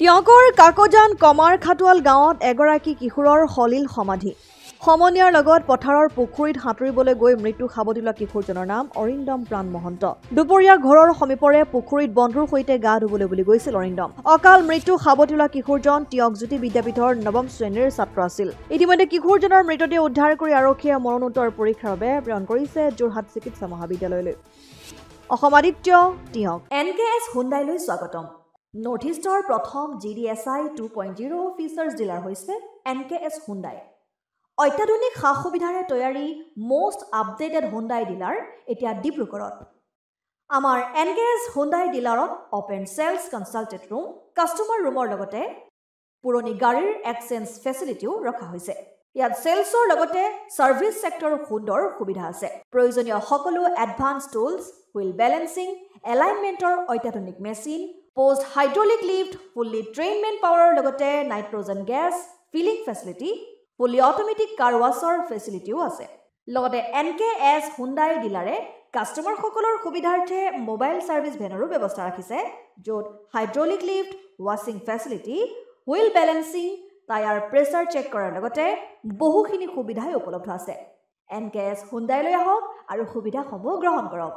টিয়কৰ কাকজান কমাৰ খাটোৱাল গাঁৱত এগৰাকী কিশোৰৰ সলিল সমাধি সমনীয়াৰ লগত পথাৰৰ পুখুৰীত সাঁতুৰিবলৈ গৈ মৃত্যু সাবটি লোৱা কিশোৰজনৰ নাম অৰিন্দম প্ৰাণ মহন্ত দুপৰীয়া ঘৰৰ সমীপৰে পুখুৰীত বন্ধুৰ সৈতে গা ধুবলৈ বুলি গৈছিল অৰিন্দম অকাল মৃত্যু সাবটি লোৱা কিশোৰজন টিয়ক জ্যোতি বিদ্যাপীঠৰ নৱম শ্ৰেণীৰ ছাত্ৰ আছিল ইতিমধ্যে কিশোৰজনৰ মৃতদেহ উদ্ধাৰ কৰি আৰক্ষীয়ে মৰণোত্তৰ পৰীক্ষাৰ বাবে প্ৰেৰণ কৰিছে যোৰহাট চিকিৎসা মহাবিদ্যালয়লৈ অসমাদিত্য টিয়ক NKS হুণ্ডাইলৈ স্বাগতম নৰ্থ ইষ্টৰ প্ৰথম GDSI 2.0 ফিচাৰ্ছ ডিলাৰ হৈছে NKS হুণ্ডাই অত্যাধুনিক সা-সুবিধাৰে তৈয়াৰী মোষ্ট আপডেটেড হুণ্ডাই ডিলাৰ এতিয়া ডিব্ৰুগড়ত আমাৰ NKS হুণ্ডাই ডিলাৰত open sales consultant room customer ৰুমৰ লগতে পুৰণি গাড়ীৰ এক্সচেঞ্জ ফেচিলিটিও ৰখা হৈছে ইয়াত সেলছৰ লগতে সাৰ্ভিস সেক্টৰৰ সুন্দৰ সুবিধা আছে প্ৰয়োজনীয় সকলো এডভান্স টুলছ হুইল বেলেন্সিং এলাইনমেন্টৰ অত্যাধুনিক machine post hydraulic lift fully ট্ৰেইনমেন পাৱাৰৰ লগতে nitrogen gas filling facility fully automatic car ৱাছৰ ফেচিলিটিও আছে লগতে NKS হুণ্ডাই ডিলাৰে কাস্টমাৰ সকলৰ সুবিধাৰ্থে মোবাইল সাৰ্ভিস ভেনৰো ব্যৱস্থা ৰাখিছে য'ত হাইড্ৰলিক লিফ্ট ৱাছিং facility wheel balancing tyre pressure check কৰাৰ লগতে বহুখিনি সুবিধাই উপলব্ধ আছে NKS হুণ্ডাইলৈ আহক আৰু সুবিধাসমূহ গ্ৰহণ কৰক